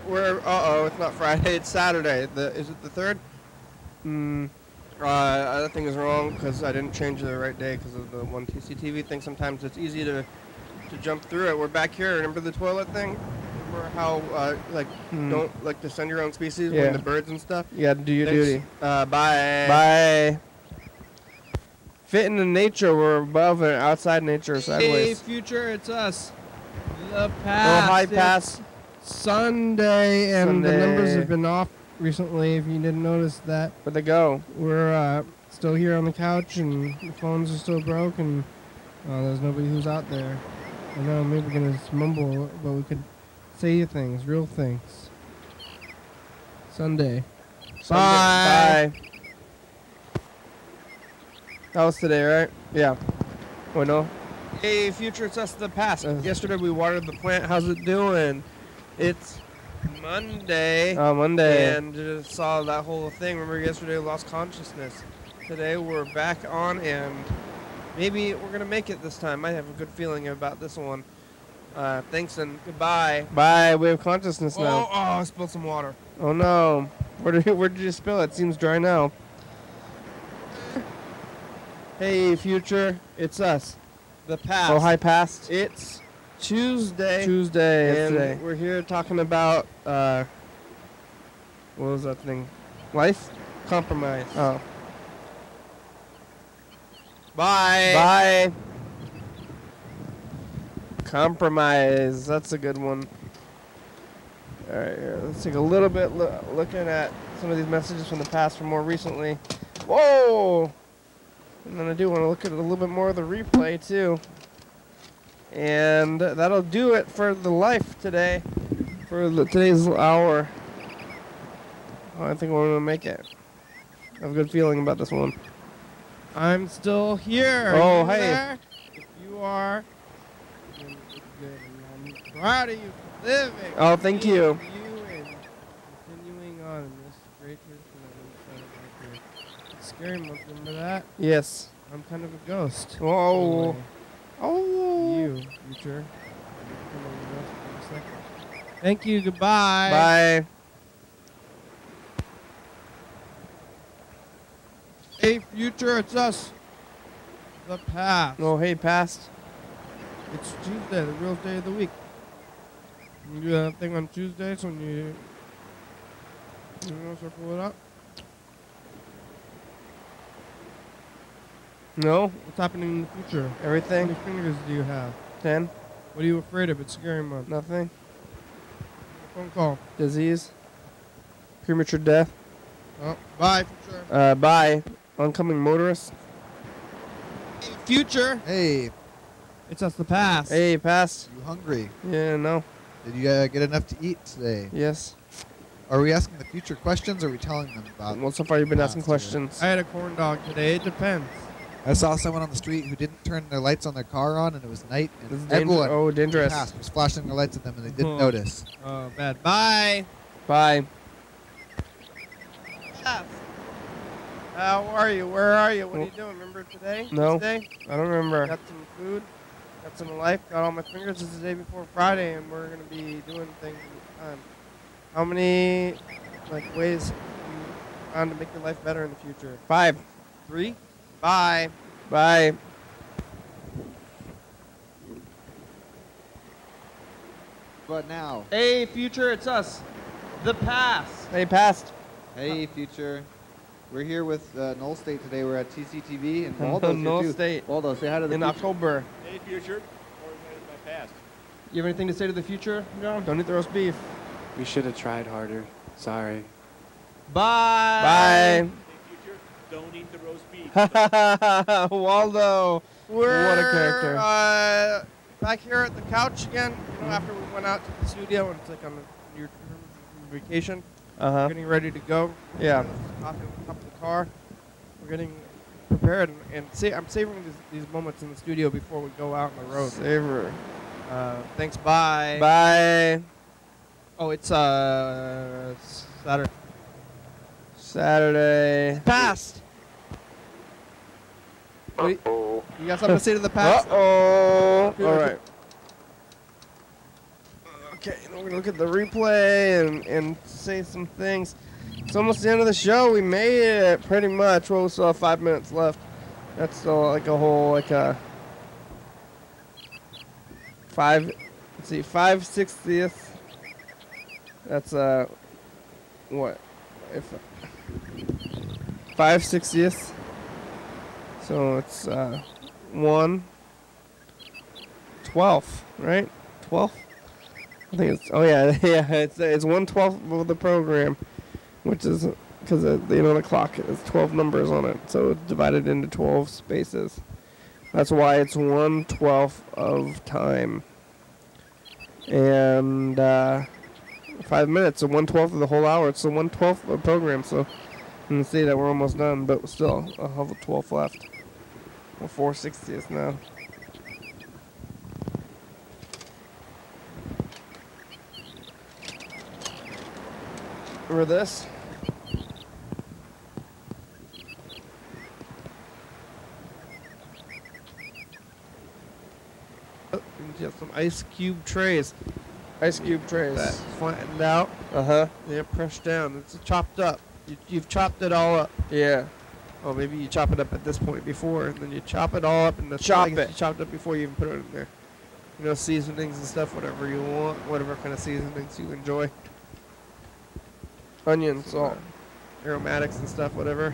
[SPEAKER 1] we're, it's not Friday. It's Saturday. Is it the 3rd? That thing is wrong because I didn't change the right day because of the one TCTV thing. Sometimes it's easy to jump through it. We're back here. Remember the toilet thing? Remember how don't like to send your own species when the birds and stuff?
[SPEAKER 5] You gotta do your duty.
[SPEAKER 1] Bye.
[SPEAKER 5] Bye. Fit into nature. We're above and outside nature, sideways.
[SPEAKER 1] Hey, future, it's us. The
[SPEAKER 5] Oh,
[SPEAKER 1] past.
[SPEAKER 5] hi,
[SPEAKER 1] It's
[SPEAKER 5] pass.
[SPEAKER 1] Sunday, and the
[SPEAKER 5] Sunday.
[SPEAKER 1] numbers have been off recently. If you didn't notice that,
[SPEAKER 5] Where'd they go?
[SPEAKER 1] we're still here on the couch, and the phones are still broke, and there's nobody who's out there. I know maybe we're gonna just mumble, but we could say things, real things. Sunday.
[SPEAKER 5] Bye. That was today, right? Yeah. Wait, no.
[SPEAKER 1] Hey, future, it's us, the past. Yesterday we watered the plant. How's it doing? It's Monday.
[SPEAKER 5] Monday.
[SPEAKER 1] And just saw that whole thing. Remember yesterday we lost consciousness. Today we're back on, and maybe we're going to make it this time. I have a good feeling about this one. Thanks and goodbye.
[SPEAKER 5] Bye. We have consciousness now.
[SPEAKER 1] I spilled some water.
[SPEAKER 5] Oh no. Where did you spill it? Seems dry now. Hey, future. It's us.
[SPEAKER 1] The past.
[SPEAKER 5] Oh, hi, past.
[SPEAKER 1] It's Tuesday.
[SPEAKER 5] Tuesday.
[SPEAKER 1] And
[SPEAKER 5] Today.
[SPEAKER 1] we're here talking about,
[SPEAKER 5] What was that thing? Life?
[SPEAKER 1] compromise.
[SPEAKER 5] Oh.
[SPEAKER 1] Bye.
[SPEAKER 5] Bye. Compromise. That's a good one. All right, here, let's take a little bit looking at some of these messages from the past from more recently. Whoa! And then I do want to look at a little bit more of the replay too. And that'll do it for the life today, for today's hour. Oh, I think we're gonna make it. I have a good feeling about this one.
[SPEAKER 1] I'm still here.
[SPEAKER 5] Oh,
[SPEAKER 1] You
[SPEAKER 5] hey.
[SPEAKER 1] there? If you are, then it's good. And I'm proud of you for living.
[SPEAKER 5] Oh, thank
[SPEAKER 1] being
[SPEAKER 5] you.
[SPEAKER 1] You and continuing on in this great person. It's scary month. Remember that?
[SPEAKER 5] Yes.
[SPEAKER 1] I'm kind of a ghost.
[SPEAKER 5] Whoa.
[SPEAKER 1] Anyway.
[SPEAKER 5] Oh. you, future. Thank you. Goodbye.
[SPEAKER 1] Bye.
[SPEAKER 5] Hey, future, it's us. The past.
[SPEAKER 1] Oh, hey, past.
[SPEAKER 5] It's Tuesday, the real day of the week. You do that thing on Tuesdays when you circle it up.
[SPEAKER 1] No,
[SPEAKER 5] What's happening in the future? How
[SPEAKER 1] everything.
[SPEAKER 5] many fingers do you have?
[SPEAKER 1] 10.
[SPEAKER 5] What are you afraid of? It's scary month.
[SPEAKER 1] Nothing.
[SPEAKER 5] Phone call.
[SPEAKER 1] Disease. Premature death.
[SPEAKER 5] Oh, bye, future.
[SPEAKER 1] Bye. Oncoming motorist.
[SPEAKER 5] Hey, future.
[SPEAKER 3] Hey,
[SPEAKER 5] It's us, the past.
[SPEAKER 1] Hey, past.
[SPEAKER 3] you hungry?
[SPEAKER 1] Yeah, no.
[SPEAKER 3] Did you get enough to eat today?
[SPEAKER 1] Yes.
[SPEAKER 3] Are we asking the future questions or are we telling them about
[SPEAKER 1] Well, so far you've been
[SPEAKER 3] past
[SPEAKER 1] asking
[SPEAKER 3] today?
[SPEAKER 1] questions.
[SPEAKER 5] I had a corn dog today. It depends.
[SPEAKER 3] I saw someone on the street who didn't turn their lights on their car on, and it was night,
[SPEAKER 1] This
[SPEAKER 3] and
[SPEAKER 1] is danger-
[SPEAKER 3] everyone
[SPEAKER 1] oh,
[SPEAKER 3] who
[SPEAKER 1] dangerous.
[SPEAKER 3] passed was flashing their lights at them, and they didn't
[SPEAKER 5] Oh.
[SPEAKER 3] notice.
[SPEAKER 5] Oh, bad. Bye.
[SPEAKER 1] Bye.
[SPEAKER 5] How are you? Where are you? What are you doing? Remember today?
[SPEAKER 1] No.
[SPEAKER 5] Today?
[SPEAKER 1] I don't remember.
[SPEAKER 5] Got some food. Got some life. Got all my fingers. It's the day before Friday, and we're gonna be doing things. How many ways you found to make your life better in the future?
[SPEAKER 1] 5.
[SPEAKER 5] 3. Bye.
[SPEAKER 1] Bye.
[SPEAKER 3] But now,
[SPEAKER 5] Hey, future, it's us. The past.
[SPEAKER 1] Hey, past.
[SPEAKER 3] hey, future. We're here with Knoll State today. We're at TCTV, and Waldo's
[SPEAKER 1] Knoll
[SPEAKER 3] here too.
[SPEAKER 1] State.
[SPEAKER 3] Waldo, say hi to the
[SPEAKER 1] In
[SPEAKER 3] future.
[SPEAKER 1] October.
[SPEAKER 6] Hey, future. Or my past.
[SPEAKER 5] You have anything to say to the future, John?
[SPEAKER 1] Don't eat the roast beef.
[SPEAKER 6] We should have tried harder. Sorry.
[SPEAKER 5] Bye.
[SPEAKER 1] Bye.
[SPEAKER 6] Hey, future. Don't eat the roast beef.
[SPEAKER 1] Waldo.
[SPEAKER 5] We're
[SPEAKER 1] What a character.
[SPEAKER 5] Back here at the couch again. You know, after we went out to the studio and it's like on your vacation.
[SPEAKER 1] Uh-huh.
[SPEAKER 5] Getting ready to go.
[SPEAKER 1] Yeah.
[SPEAKER 5] Coffee on top of the car. We're getting prepared and I'm savoring these moments in the studio before we go out on the road.
[SPEAKER 1] Savor.
[SPEAKER 5] Thanks. Bye.
[SPEAKER 1] Bye.
[SPEAKER 5] Oh, it's Saturday.
[SPEAKER 1] Saturday.
[SPEAKER 5] Past.
[SPEAKER 4] Uh-oh.
[SPEAKER 5] You got something to say to the past?
[SPEAKER 1] Uh-oh.
[SPEAKER 5] Good.
[SPEAKER 1] All right. Okay, we're going to look at the replay and say some things. It's almost the end of the show. We made it pretty much. Well, we still have 5 minutes left. That's still like a whole, like a 5/60th. That's what? If 5/60th. So it's 1/12, right? 12th. I think it's. Oh yeah, yeah. It's 1/12 of the program, which is because the clock has 12 numbers on it, so it's divided into 12 spaces. That's why it's 1/12 of time. And 5 minutes, so 1/12 of the whole hour. It's the 1/12 of the program, so you can see that we're almost done, but still, I'll have a 12 left. We're 4/60th now. Remember this? You have some ice cube trays. Ice cube trays.
[SPEAKER 5] That flattened out.
[SPEAKER 1] Uh-huh.
[SPEAKER 5] Yeah, pressed down. It's chopped up. You've chopped it all up.
[SPEAKER 1] Yeah.
[SPEAKER 5] Oh, maybe you chop it up at this point before, and then you chop it all up, and the
[SPEAKER 1] Chop
[SPEAKER 5] things
[SPEAKER 1] it.
[SPEAKER 5] you chopped up before you even put it in there. You know, seasonings and stuff, whatever you want, whatever kind of seasonings you enjoy.
[SPEAKER 1] Onion, salt.
[SPEAKER 5] Aromatics and stuff, whatever.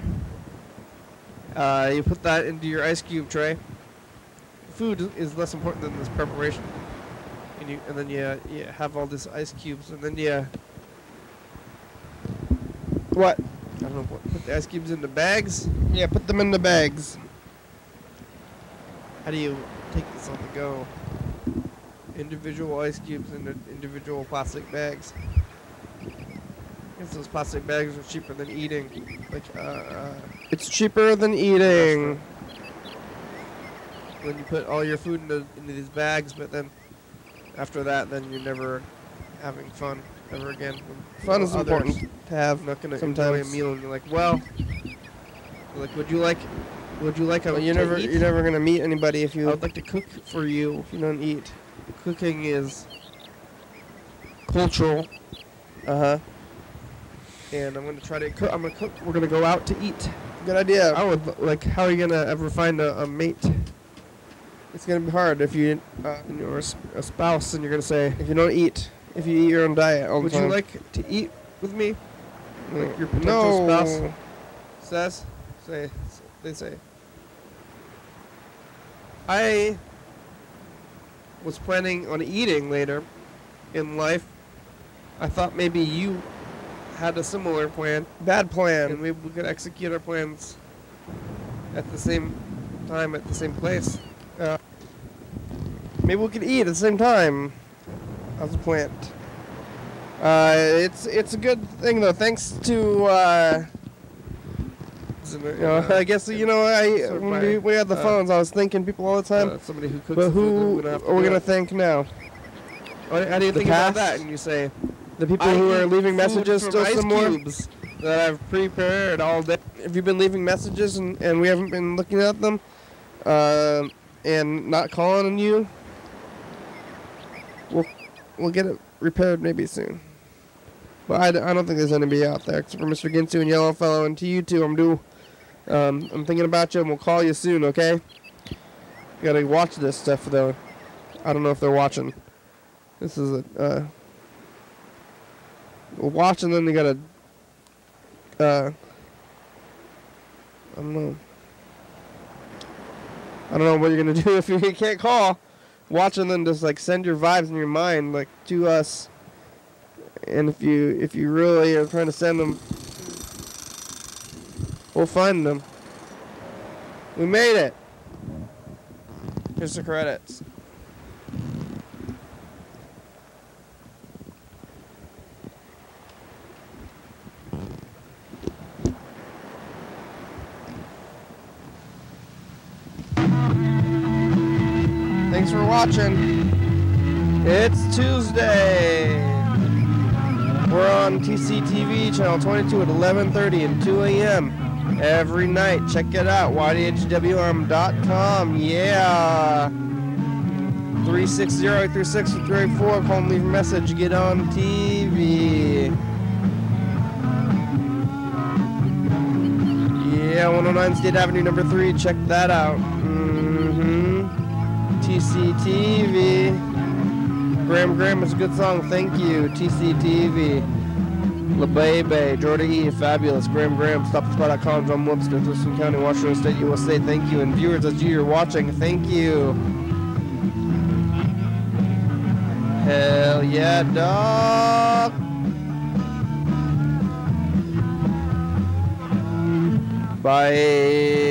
[SPEAKER 5] You put that into your ice cube tray. Food is less important than this preparation. And then you have all these ice cubes, and then you
[SPEAKER 1] What?
[SPEAKER 5] I don't know, put the ice cubes into bags.
[SPEAKER 1] Yeah, put them in the bags.
[SPEAKER 5] How do you take this on the go? Individual ice cubes into individual plastic bags. I guess those plastic bags are cheaper than eating. Like,
[SPEAKER 1] It's cheaper than eating.
[SPEAKER 5] when you put all your food into these bags, but then after that, then you're never having fun ever again.
[SPEAKER 1] Fun is
[SPEAKER 5] Others
[SPEAKER 1] important to have.
[SPEAKER 5] not gonna
[SPEAKER 1] sometimes.
[SPEAKER 5] enjoy a meal, and you're like, well, like, would you like Would you like
[SPEAKER 1] Well,
[SPEAKER 5] to
[SPEAKER 1] you're
[SPEAKER 5] eat?
[SPEAKER 1] never gonna meet anybody if
[SPEAKER 5] I
[SPEAKER 1] you
[SPEAKER 5] would like to cook for you.
[SPEAKER 1] if you don't eat.
[SPEAKER 5] Cooking is cultural,
[SPEAKER 1] Uh-huh.
[SPEAKER 5] and I'm gonna try to cook. I'm gonna cook. We're gonna go out to eat.
[SPEAKER 1] Good idea.
[SPEAKER 5] I would like. How are you gonna ever find a mate
[SPEAKER 1] It's gonna be hard if you
[SPEAKER 5] or a spouse, and you're gonna say,
[SPEAKER 1] if you don't eat. If you eat your own diet all the
[SPEAKER 5] "Would
[SPEAKER 1] time.
[SPEAKER 5] you like to eat with me?" Like your
[SPEAKER 1] no.
[SPEAKER 5] potential spouse
[SPEAKER 1] Says.
[SPEAKER 5] they say. I was planning on eating later in life. I thought maybe you had a similar plan,
[SPEAKER 1] Bad
[SPEAKER 5] and
[SPEAKER 1] plan.
[SPEAKER 5] we could execute our plans at the same time, at the same place.
[SPEAKER 1] Maybe we could eat at the same time. How's the plant? It's a good thing though. Thanks to I guess
[SPEAKER 5] sort of
[SPEAKER 1] when we had the phones, I was thanking people all the time.
[SPEAKER 5] somebody who cooks.
[SPEAKER 1] But
[SPEAKER 5] the food that
[SPEAKER 1] who
[SPEAKER 5] we're gonna have to
[SPEAKER 1] are we
[SPEAKER 5] do.
[SPEAKER 1] gonna thank now?
[SPEAKER 5] How do you
[SPEAKER 1] the
[SPEAKER 5] think about
[SPEAKER 1] past?
[SPEAKER 5] that? And you say,
[SPEAKER 1] The people
[SPEAKER 5] I
[SPEAKER 1] who are
[SPEAKER 5] eat
[SPEAKER 1] leaving
[SPEAKER 5] food
[SPEAKER 1] messages
[SPEAKER 5] from
[SPEAKER 1] still
[SPEAKER 5] ice
[SPEAKER 1] some more.
[SPEAKER 5] cubes that I've prepared all day.
[SPEAKER 1] If you've been leaving messages and we haven't been looking at them, and not calling on you, we'll get it repaired maybe soon. But I don't think there's anybody out there except for Mr. Ginsu and Yellowfellow, and to you two, I'm thinking about you, and we'll call you soon, okay? You gotta watch this stuff though. I don't know if they're watching. This is we'll watch, and then you gotta I don't know what you're gonna do if you can't call. Watch, and then just like send your vibes in your mind like to us. And if you really are trying to send them, we'll find them. We made it. Here's the credits. Thanks for watching. It's Tuesday. We're on TCTV channel 22 at 11:30 and 2 a.m. every night. Check it out, YDHWM.com. Yeah. 360-836-384. Call and leave a message. Get on TV. Yeah, 109 State Avenue, number 3. Check that out. TCTV. Graham is a good song. Thank you, TCTV. La Bebe, Jordan E, Fabulous, Graham, StopTheSpot.com, John Webster, Thurston County, Washington State, USA. Thank you. And viewers, as you're watching, thank you. Hell yeah, dog. Bye.